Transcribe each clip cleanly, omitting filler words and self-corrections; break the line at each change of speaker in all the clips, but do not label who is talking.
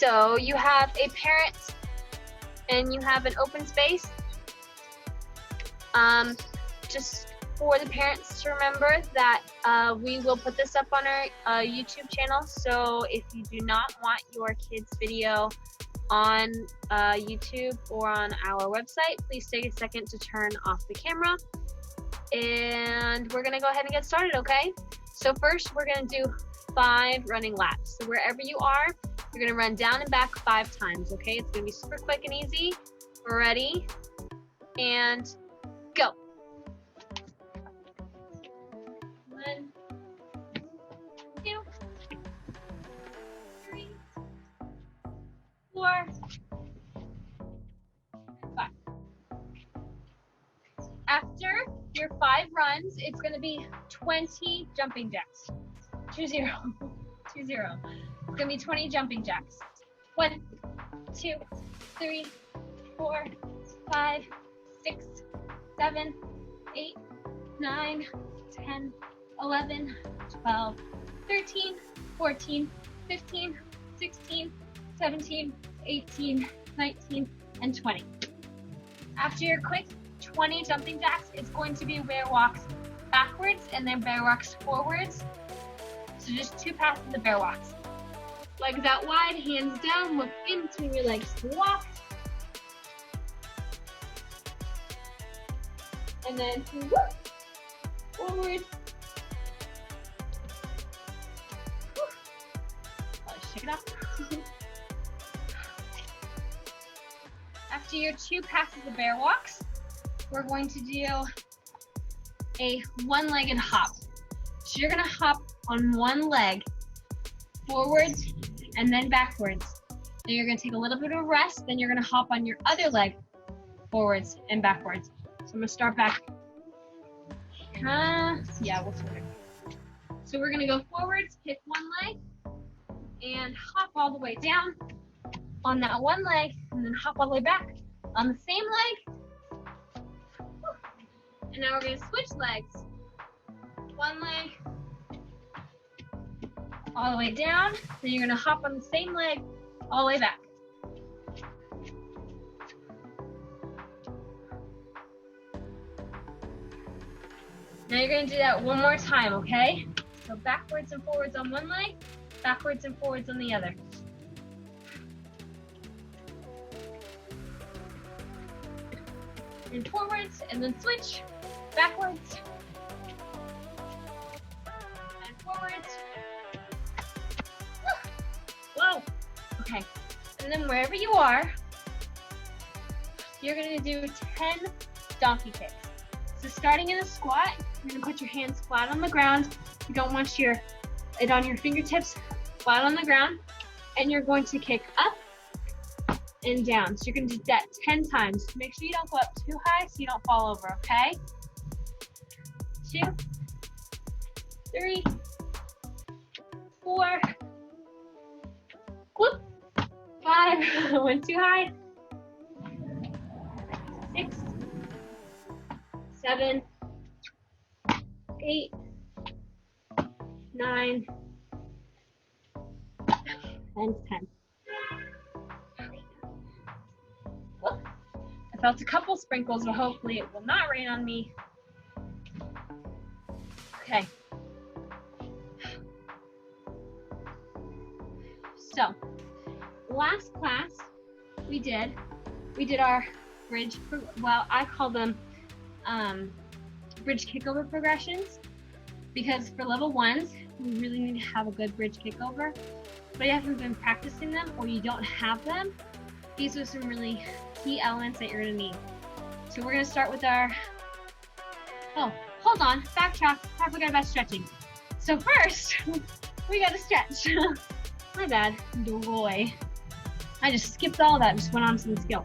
So you have a parent and you have an open space. Just for the parents to remember that we will put this up on our YouTube channel. So if you do not want your kids' video on YouTube or on our website, please take a second to turn off the camera. And we're gonna go ahead and get started, okay? So first we're gonna do 5 running laps. So wherever you are, you're gonna run down and back 5 times, okay? It's gonna be super quick and easy. We're ready, and go. 1, 2, 3, 4, 5. After your 5 runs, it's going to be 20 jumping jacks. 20. 20. It's going to be 20 jumping jacks. 1, 2, 3, 4, 5, 6, 7, 8, 9, 10, 11, 12, 13, 14, 15, 16, 17, 18, 19, and 20. After your quick 20 jumping jacks, it's going to be bear walks backwards and then bear walks forwards. So just 2 passes of bear walks. Legs out wide, hands down, look in between your legs to walk. And then forward. Shake it off. After your 2 passes of bear walks, we're going to do a one-legged hop. So you're gonna hop on one leg, forwards and then backwards. Then you're gonna take a little bit of a rest, then you're gonna hop on your other leg, forwards and backwards. So I'm gonna start back. Yeah, we'll sort it. So we're gonna go forwards, pick one leg, and hop all the way down on that one leg, and then hop all the way back on the same leg. And now we're going to switch legs. One leg, all the way down. Then you're going to hop on the same leg, all the way back. Now you're going to do that one more time, okay? So backwards and forwards on one leg, backwards and forwards on the other. And forwards, and then switch, backwards, and forwards. Whoa, okay. And then wherever you are, you're gonna do 10 donkey kicks. So starting in a squat, you're gonna put your hands flat on the ground. You don't want it on your fingertips, flat on the ground. And you're going to kick up and down. So you're gonna do that 10 times. Make sure you don't go up too high so you don't fall over, okay? 2, 3, 4, whoop, 5, went too high, 6, 7, 8, 9, and 10. I felt a couple sprinkles, but hopefully it will not rain on me. Okay. So, last class we did our bridge, well, I call them bridge kickover progressions, because for level 1s, we really need to have a good bridge kickover. But you haven't been practicing them or you don't have them, these are some really key elements that you're gonna need. So we're gonna start with our, oh, hold on, backtrack, I forgot about stretching. So first, we gotta stretch. My bad, boy. I just skipped all that and just went on to the skill.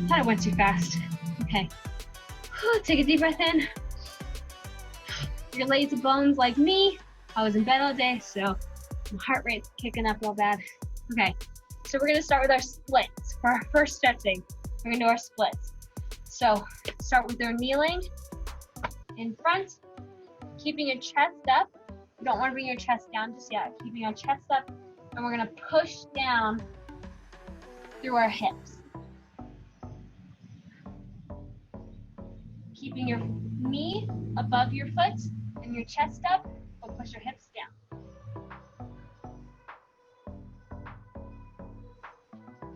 Thought it went too fast. Okay. Take a deep breath in. You're lazy bones like me. I was in bed all day, so my heart rate's kicking up real bad. Okay, so we're gonna start with our splits. For our first stretching, we're gonna do our splits. So start with our kneeling in front, keeping your chest up. You don't wanna bring your chest down just yet. Keeping your chest up, and we're gonna push down through our hips. Keeping your knee above your foot and your chest up, but push your hips down.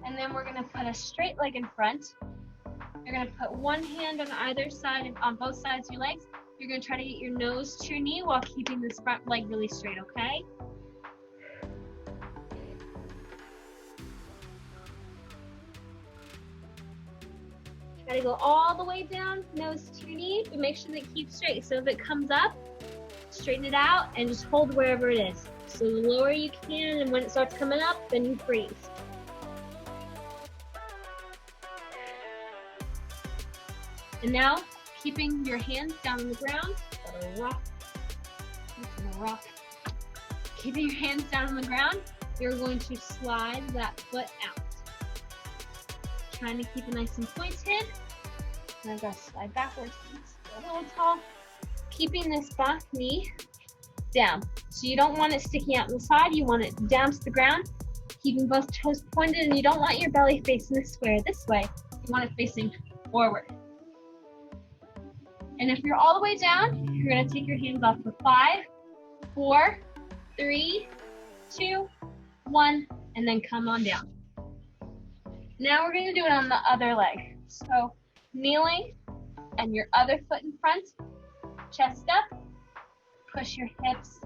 And then we're gonna put a straight leg in front. You're gonna put one hand on either side, on both sides of your legs. You're gonna try to get your nose to your knee while keeping this front leg really straight, okay? Try to go all the way down, nose to your knee, but make sure that it keeps straight. So if it comes up, straighten it out and just hold wherever it is. So the lower you can, and when it starts coming up, then you freeze. And now, keeping your hands down on the ground, rock. Keeping your hands down on the ground, you're going to slide that foot out. Trying to keep it nice and pointed. And I'm gonna slide backwards, a little tall. Keeping this back knee down. So you don't want it sticking out on the side, you want it down to the ground. Keeping both toes pointed, and you don't want your belly facing the square this way. You want it facing forward. And if you're all the way down, you're gonna take your hands off for 5, 4, 3, 2, 1, and then come on down. Now we're gonna do it on the other leg. So kneeling and your other foot in front, chest up, push your hips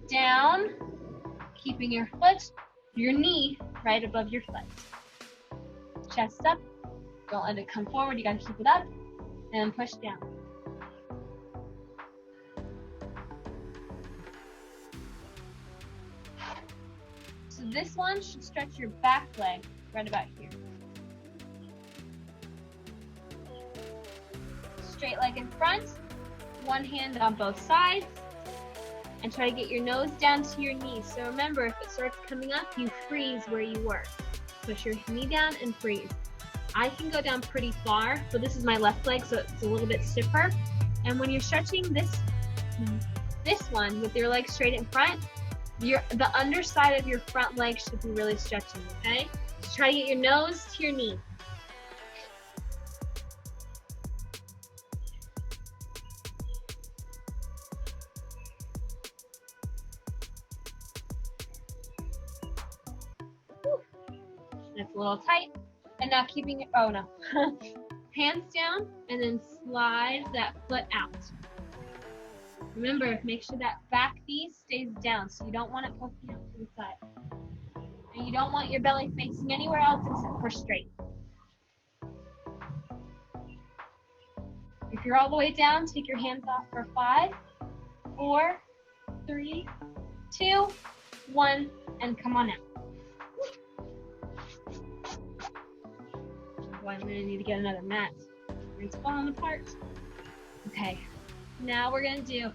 down, keeping your knee right above your foot. Chest up, don't let it come forward, you gotta keep it up, and push down. So this one should stretch your back leg right about here. Straight leg in front, one hand on both sides, and try to get your nose down to your knees. So remember, if it starts coming up, you freeze where you were. Push your knee down and freeze. I can go down pretty far, but this is my left leg, so it's a little bit stiffer. And when you're stretching this one with your leg straight in front, the underside of your front leg should be really stretching, okay? So try to get your nose to your knee. That's a little tight. And now keeping it, oh no. Hands down and then slide that foot out. Remember, make sure that back knee stays down, so you don't want it poking out to the side. And you don't want your belly facing anywhere else except for straight. If you're all the way down, take your hands off for 5, 4, 3, 2, 1, and come on out. I'm going to need to get another mat. It's falling apart. Okay, now we're going to do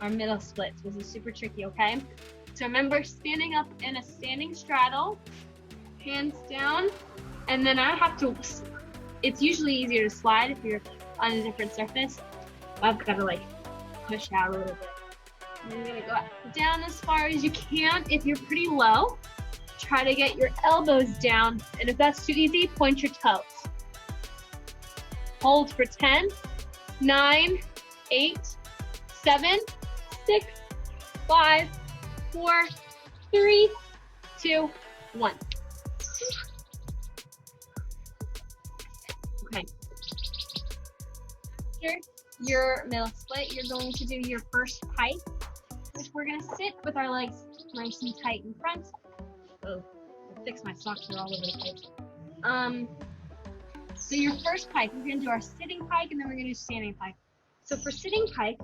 our middle splits. This is super tricky, okay? So remember, standing up in a standing straddle, hands down, and then I have to, it's usually easier to slide if you're on a different surface. I've got to like push out a little bit. And you're going to go down as far as you can. If you're pretty low, try to get your elbows down, and if that's too easy, point your toes. Hold for 10, 9, 8, 7, 6, 5, 4, 3, 2, 1. Okay. Here, your middle split, you're going to do your first pike, which we're going to sit with our legs nice and tight in front. Oh, I fixed my socks, are all over the place. So your first pike, we're going to do our sitting pike, and then we're going to do standing pike. So for sitting pike,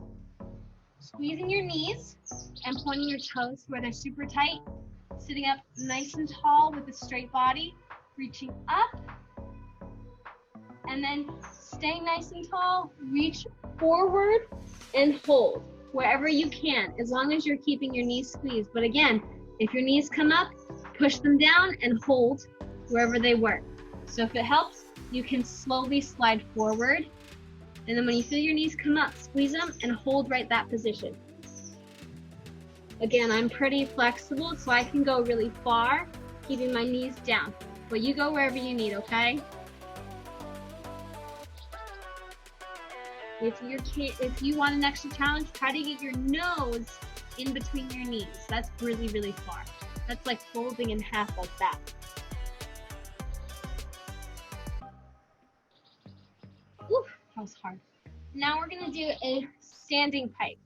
squeezing your knees and pointing your toes where they're super tight, sitting up nice and tall with a straight body, reaching up, and then staying nice and tall, reach forward and hold wherever you can, as long as you're keeping your knees squeezed. But again, if your knees come up, push them down and hold wherever they were. So if it helps, you can slowly slide forward, and then when you feel your knees come up, squeeze them and hold right that position. Again, I'm pretty flexible, so I can go really far, keeping my knees down. but you go wherever you need, okay? If you want an extra challenge, try to get your nose in between your knees. That's really, really far. That's like folding in half like that. Ooh, that was hard. Now we're gonna do a standing pike.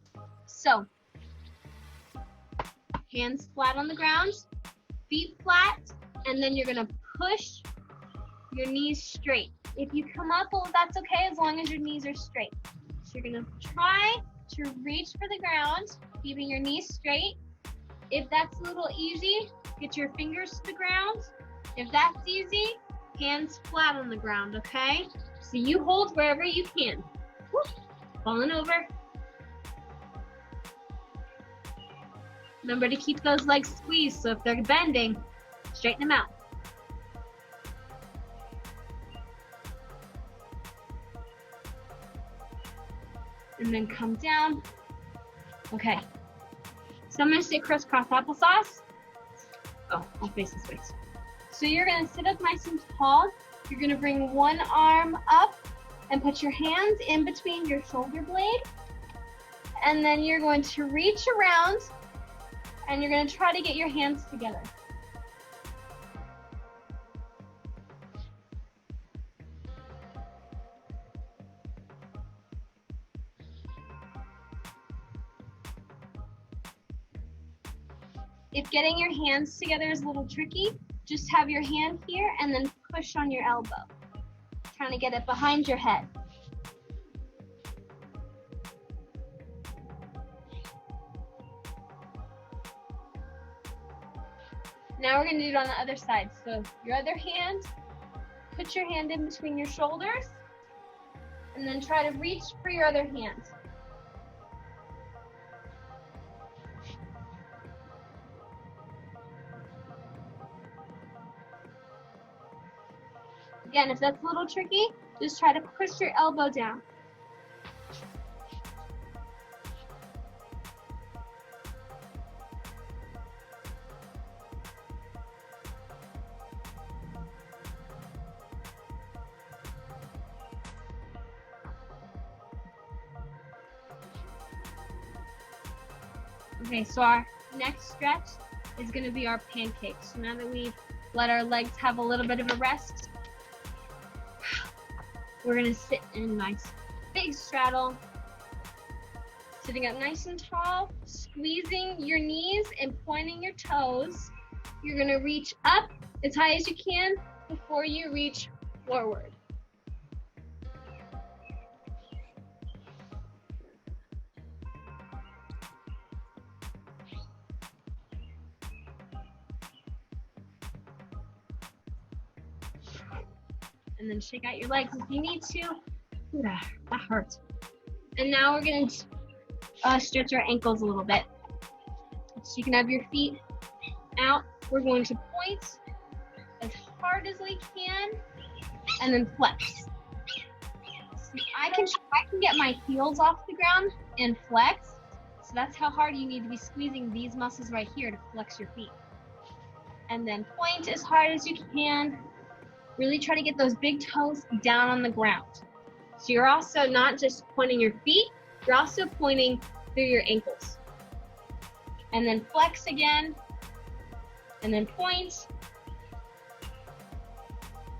So, hands flat on the ground, feet flat, and then you're gonna push your knees straight. If you come up, well, that's okay as long as your knees are straight. So you're gonna try to reach for the ground, keeping your knees straight. If that's a little easy, get your fingers to the ground. If that's easy, hands flat on the ground, okay? So you hold wherever you can. Woo. Falling over. Remember to keep those legs squeezed, so if they're bending, straighten them out. And then come down. Okay. So I'm gonna sit crisscross applesauce. Oh, I'll face this way. So you're gonna sit up nice and tall. You're gonna bring one arm up and put your hands in between your shoulder blade. And then you're going to reach around and you're gonna try to get your hands together. If getting your hands together is a little tricky, just have your hand here and then push on your elbow. Trying to get it behind your head. Now we're going to do it on the other side. So your other hand, put your hand in between your shoulders and then try to reach for your other hand. Again, if that's a little tricky, just try to push your elbow down. Okay, so our next stretch is going to be our pancakes. So now that we've let our legs have a little bit of a rest, we're gonna sit in a nice big straddle, sitting up nice and tall, squeezing your knees and pointing your toes. You're gonna reach up as high as you can before you reach forward. And then shake out your legs if you need to. Ooh, that hurts. And now we're going to stretch our ankles a little bit. So you can have your feet out. We're going to point as hard as we can and then flex. See, I can get my heels off the ground and flex. So that's how hard you need to be squeezing these muscles right here to flex your feet. And then point as hard as you can. Really try to get those big toes down on the ground. So you're also not just pointing your feet, you're also pointing through your ankles. And then flex again, and then point.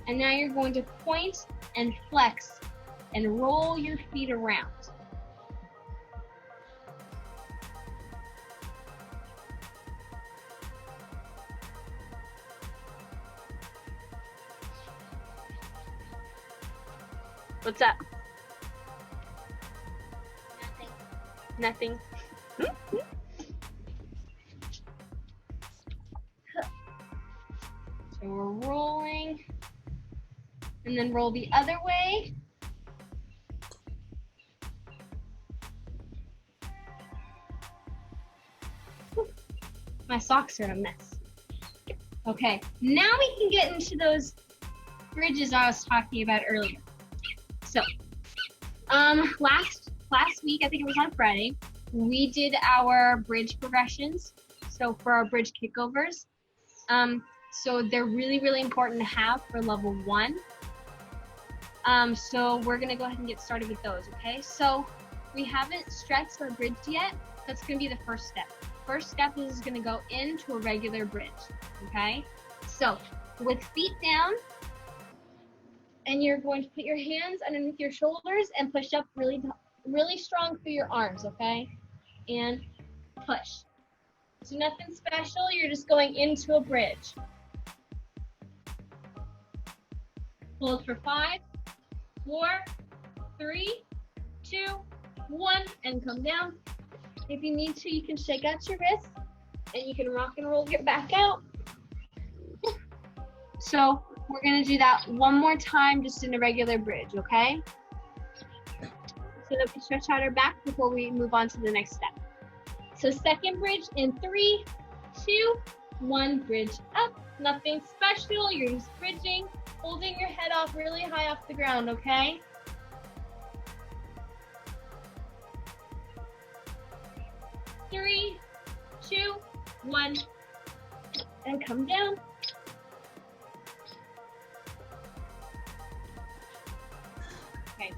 And now you're going to point and flex and roll your feet around. What's up? Nothing. Nothing. So we're rolling. And then roll the other way. My socks are a mess. Okay, now we can get into those bridges I was talking about earlier. So, last week, I think it was on Friday, we did our bridge progressions. So for our bridge kickovers, So they're really, really important to have for level 1. So we're gonna go ahead and get started with those, okay? So we haven't stretched our bridge yet. That's gonna be the first step. First step is gonna go into a regular bridge, okay? So with feet down, and you're going to put your hands underneath your shoulders and push up really, really strong through your arms, okay? And push. So nothing special, you're just going into a bridge. Hold for 5, 4, 3, 2, 1, and come down. If you need to, you can shake out your wrists, and you can rock and roll your back out. So we're gonna do that one more time, just in a regular bridge, okay? So that we stretch out our back before we move on to the next step. So second bridge in 3, 2, 1, bridge up. Nothing special, you're just bridging, holding your head off really high off the ground, okay? Three, 2, 1, and come down. Okay.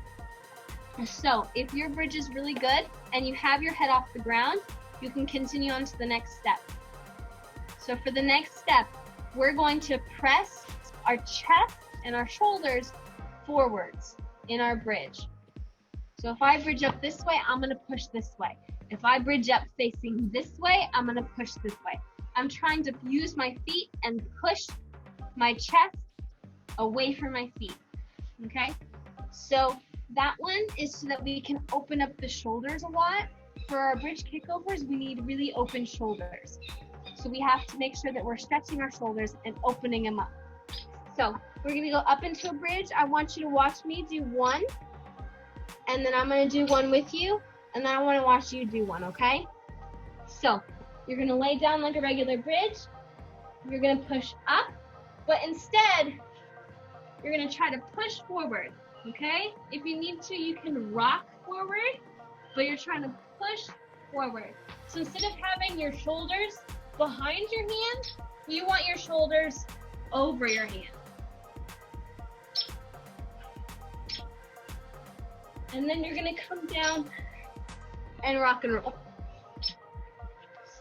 So if your bridge is really good and you have your head off the ground, you can continue on to the next step. So for the next step, we're going to press our chest and our shoulders forwards in our bridge. So if I bridge up this way, I'm gonna push this way. If I bridge up facing this way, I'm gonna push this way. I'm trying to use my feet and push my chest away from my feet, okay? So that one is so that we can open up the shoulders a lot. For our bridge kickovers, we need really open shoulders. So we have to make sure that we're stretching our shoulders and opening them up. So we're gonna go up into a bridge. I want you to watch me do 1, and then I'm gonna do 1 with you, and then I wanna watch you do 1, okay? So you're gonna lay down like a regular bridge. You're gonna push up, but instead, you're gonna try to push forward, okay? If you need to, you can rock forward, but you're trying to push forward. So instead of having your shoulders behind your hand, you want your shoulders over your hand. And then you're gonna come down and rock and roll.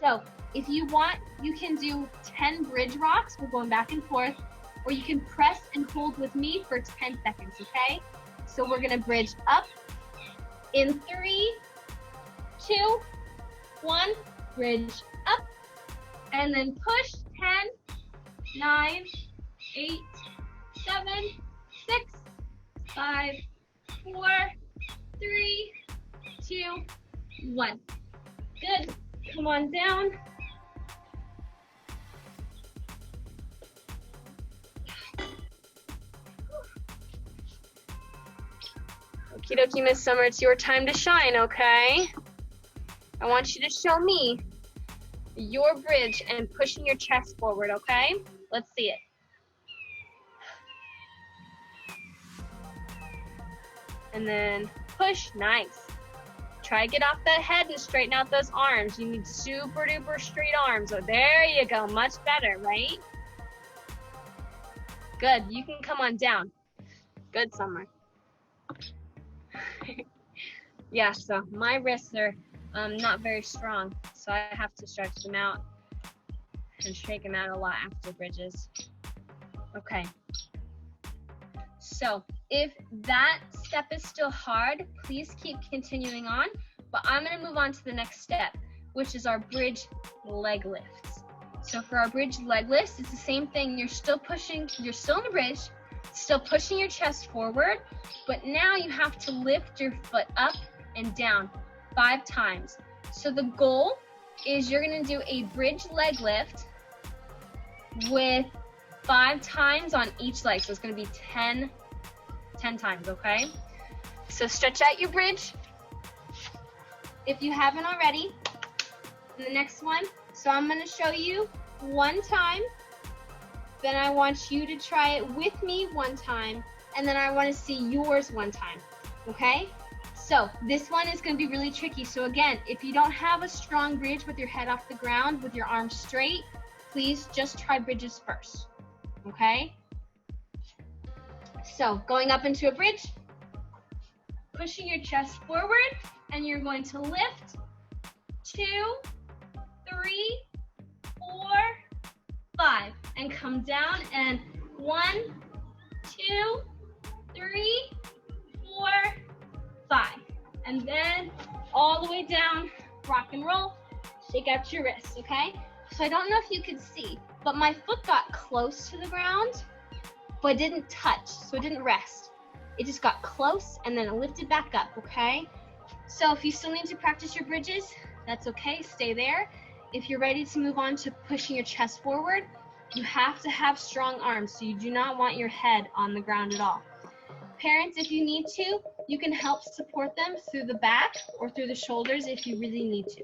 So if you want, you can do 10 bridge rocks. We're going back and forth, or you can press and hold with me for 10 seconds, okay? So we're gonna bridge up in 3, 2, 1, bridge up, and then push 10, 9, 8, 7, 6, 5, 4, 3, 2, 1. Good. Come on down. Okie dokie, Miss Summer, it's your time to shine, okay? I want you to show me your bridge and pushing your chest forward, okay? Let's see it. And then push, nice. Try to get off that head and straighten out those arms. You need super duper straight arms. Oh, there you go, much better, right? Good, you can come on down. Good, Summer. Yeah, so my wrists are not very strong, so I have to stretch them out and shake them out a lot after bridges. Okay. So if that step is still hard, please keep continuing on, but I'm gonna move on to the next step, which is our bridge leg lifts. So for our bridge leg lifts, it's the same thing. You're still pushing, you're still in the bridge, still pushing your chest forward, but now you have to lift your foot up and down 5 times. So the goal is you're gonna do a bridge leg lift with 5 times on each leg. So it's gonna be 10 times, okay? So stretch out your bridge if you haven't already. And the next one, so I'm gonna show you 1 time, then I want you to try it with me 1 time, and then I wanna see yours 1 time, okay? So this one is gonna be really tricky. So again, if you don't have a strong bridge with your head off the ground, with your arms straight, please just try bridges first, okay? So going up into a bridge, pushing your chest forward, and you're going to lift 2, 3, 4, 5, and come down, and 1, 2, 3, 4, 5, and then all the way down, rock and roll, shake out your wrists, okay? So I don't know if you could see, but my foot got close to the ground, but it didn't touch, so it didn't rest. It just got close, and then it lifted back up, okay? So if you still need to practice your bridges, that's okay, stay there. If you're ready to move on to pushing your chest forward, you have to have strong arms, so you do not want your head on the ground at all. Parents, if you need to, you can help support them through the back or through the shoulders if you really need to,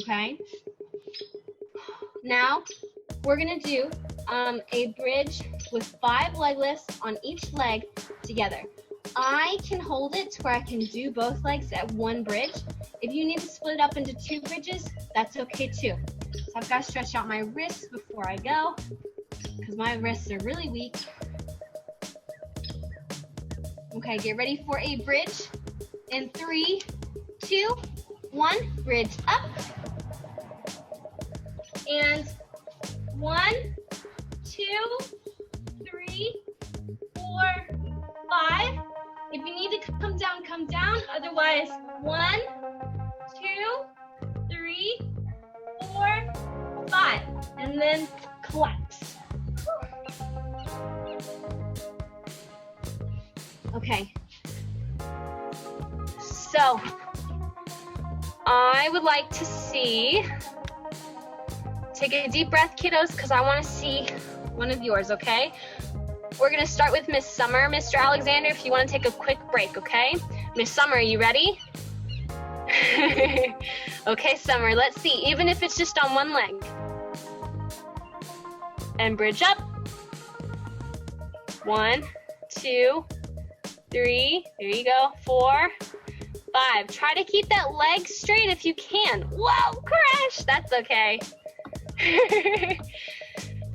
okay? Now, we're gonna do a bridge with 5 leg lifts on each leg together. I can hold it to where I can do both legs at one bridge. If you need to split it up into 2 bridges, that's okay too. So I've got to stretch out my wrists before I go, because my wrists are really weak. Okay, get ready for a bridge in 3, 2, 1, bridge up. And 1, 2, 3, 4, 5. If you need to come down, come down. Otherwise, 1, 2, 3, 4, 5. And then collapse. Okay. So, I would like to see, take a deep breath, kiddos, because I want to see one of yours, okay? We're going to start with Miss Summer. Mr. Alexander, if you want to take a quick break, okay? Miss Summer, are you ready? Okay, Summer, let's see. Even if it's just on one leg. And bridge up. 1, 2, 3. There you go. 4, 5. Try to keep that leg straight if you can. Whoa, crash. That's okay.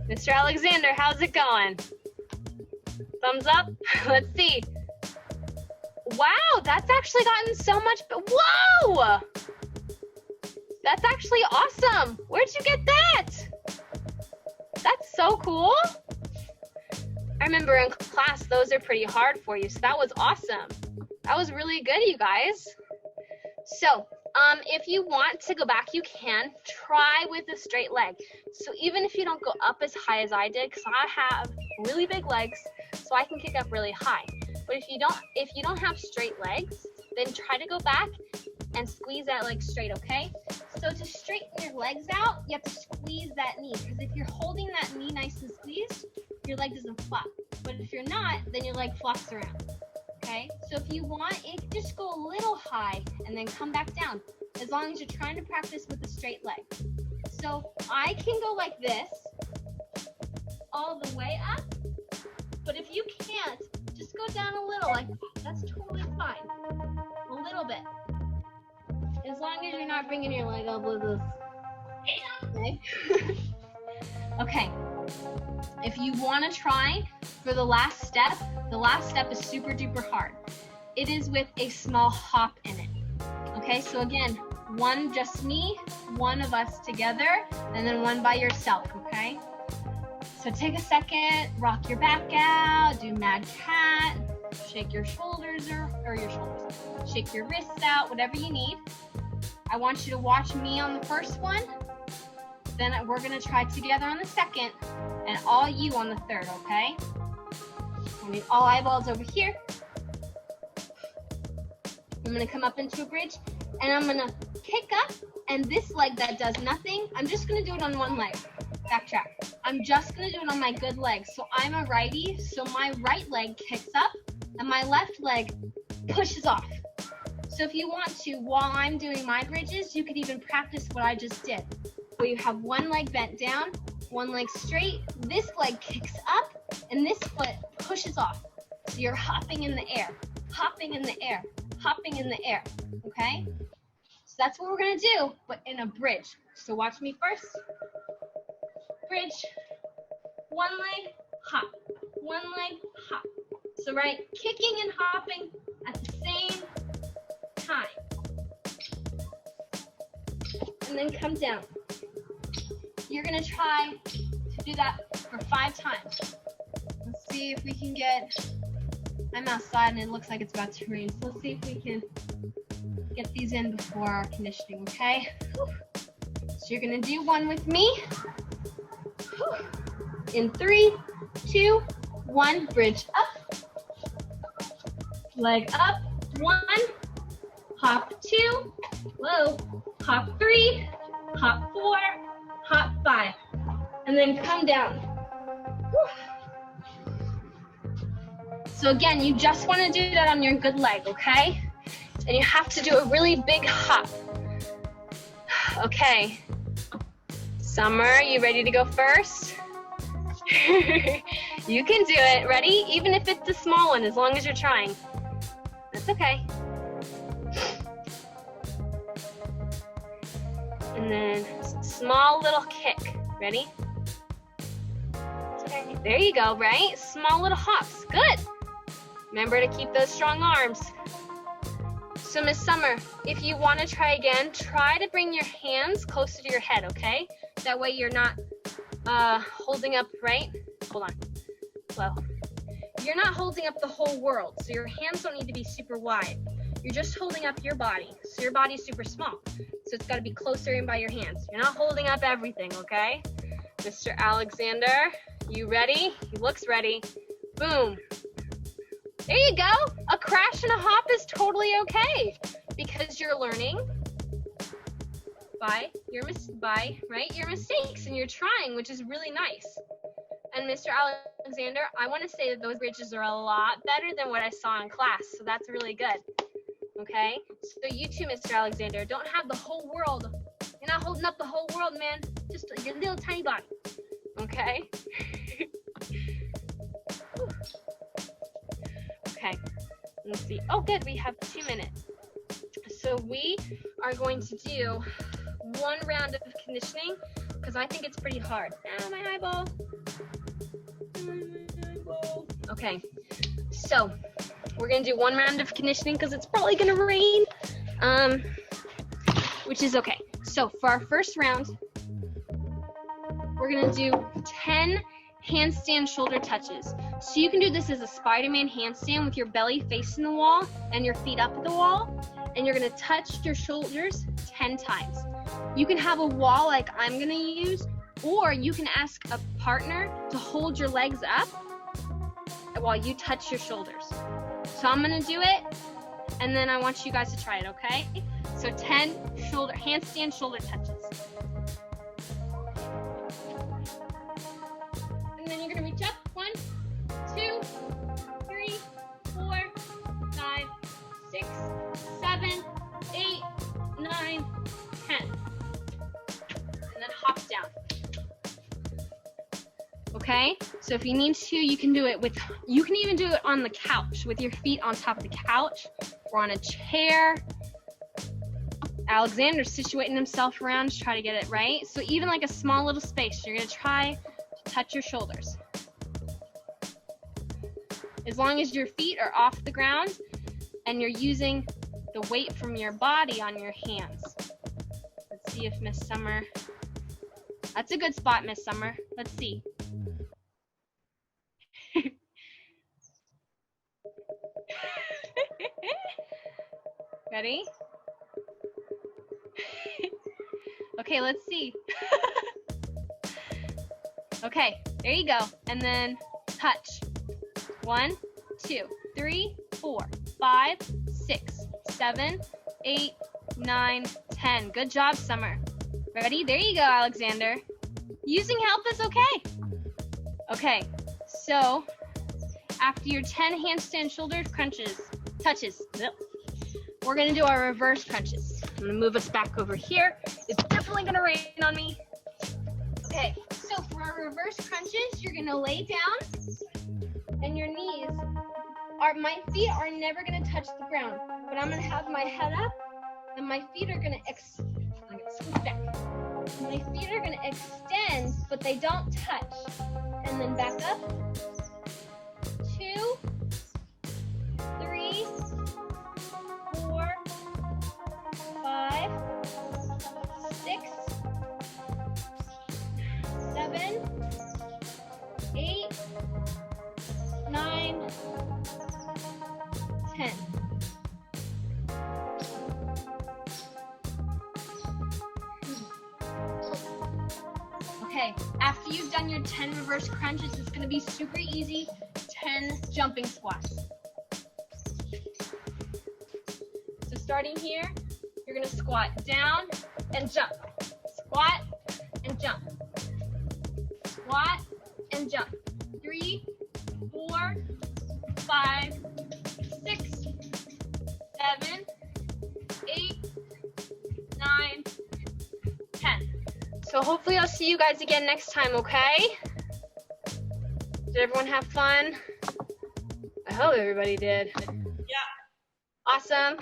Mr. Alexander, how's it going? Thumbs up? Let's see. Wow, that's actually gotten so much. Whoa! That's actually awesome. Where'd you get that? That's so cool. I remember in class, those are pretty hard for you. So that was awesome. That was really good, you guys. So, if you want to go back, you can. Try with a straight leg. So even if you don't go up as high as I did, because I have really big legs, so I can kick up really high. But if you don't have straight legs, then try to go back and squeeze that leg straight, okay? So to straighten your legs out, you have to squeeze that knee, because if you're holding that knee nice and squeezed, your leg doesn't flop. But if you're not, then your leg flops around. Okay, so if you want, it can just go a little high and then come back down, as long as you're trying to practice with a straight leg. So I can go like this, all the way up, but if you can't, just go down a little, like that's totally fine. A little bit. As long as you're not bringing your leg up with this. Okay? Okay. If you want to try for the last step is super duper hard. It is with a small hop in it. Okay, so again, one just me, one of us together, and then one by yourself, okay? So take a second, rock your back out, do mad cat, shake your shoulders or your shoulders. Shake your wrists out, whatever you need. I want you to watch me on the first one. Then we're gonna try together on the second, and all you on the third, okay? I need all eyeballs over here. I'm gonna come up into a bridge, and I'm gonna kick up, and this leg that does nothing, I'm just gonna do it on one leg. Backtrack. I'm just gonna do it on my good leg. So I'm a righty, so my right leg kicks up, and my left leg pushes off. So if you want to, while I'm doing my bridges, you could even practice what I just did, where you have one leg bent down, one leg straight, this leg kicks up, and this foot pushes off. So you're hopping in the air, hopping in the air, hopping in the air, okay? So that's what we're gonna do, but in a bridge. So watch me first. bridge, one leg, hop, one leg, hop. So right, kicking and hopping at the same time. And then come down. You're gonna try to do that for 5 times. Let's see if we can get, I'm outside and it looks like it's about to rain. So let's see if we can get these in before our conditioning, okay? So you're gonna do one with me. In 3, 2, 1, bridge up. Leg up, 1, hop 2, whoa, hop 3, hop 4, hop 5, and then come down. So again, you just want to do that on your good leg, okay? And you have to do a really big hop. Okay. Summer, you ready to go first? You can do it. Ready? Even if it's a small one, as long as you're trying. That's okay. And then small little kick. Ready? Okay. There you go, right? Small little hops. Good. Remember to keep those strong arms. So Miss Summer, if you want to try again, try to bring your hands closer to your head, okay? That way you're not holding up, right? Hold on. Slow. You're not holding up the whole world, so your hands don't need to be super wide. You're just holding up your body, so your body's super small. So it's got to be closer in by your hands. You're not holding up everything, okay? Mr. Alexander, you ready? He looks ready. Boom. There you go. A crash and a hop is totally okay because you're learning by your mistakes, and you're trying, which is really nice. And Mr. Alexander, I want to say that those bridges are a lot better than what I saw in class, so that's really good. Okay? So you too, Mr. Alexander, don't have the whole world. You're not holding up the whole world, man. Just your little tiny body. Okay? Okay. Let's see. Oh, good. We have 2 minutes. So we are going to do 1 round of conditioning because I think it's pretty hard. Ah, my eyeball. Okay. So we're going to do 1 round of conditioning because it's probably going to rain, which is okay. So for our first round, we're going to do 10 handstand shoulder touches. So you can do this as a Spider-Man handstand with your belly facing the wall and your feet up at the wall, and you're going to touch your shoulders 10 times. You can have a wall like I'm going to use, or you can ask a partner to hold your legs up while you touch your shoulders. So I'm going to do it, and then I want you guys to try it, okay? So 10 handstand shoulder touches. And then you're going to reach up. 1, 2, 3, 4, 5, 6, 7, 8, 9, 10. And then hop down. Okay? So if you need to, you can even do it on the couch with your feet on top of the couch or on a chair. Alexander's situating himself around to try to get it right. So even like a small little space, you're going to try to touch your shoulders. As long as your feet are off the ground and you're using the weight from your body on your hands. Let's see if Miss Summer, that's a good spot, Miss Summer. Let's see. Ready? Okay, let's see. Okay, there you go. And then touch. 1, 2, 3, 4, 5, 6, 7, 8, 9, 10. Good job, Summer. Ready? There you go, Alexander. Using help is okay. Okay, so after your 10 handstand shoulder touches, we're going to do our reverse crunches. I'm going to move us back over here. It's definitely going to rain on me. Okay, so for our reverse crunches, you're going to lay down, and your knees my feet are never going to touch the ground, but I'm going to have my head up, and my feet are going to scoot back. My feet are going to extend, but they don't touch. And then back up. 2, 3, 4, 5, 6, 7, 8, 9, 10. Okay, after you've done your 10 reverse crunches, it's going to be super easy. 10 jumping squats. So starting here, you're going to squat down and jump. Squat and jump. Squat and jump. 3, 4, 5, 6, 7, 8, 9, 10. So hopefully I'll see you guys again next time, okay? Did everyone have fun? I hope everybody did.
Yeah.
Awesome.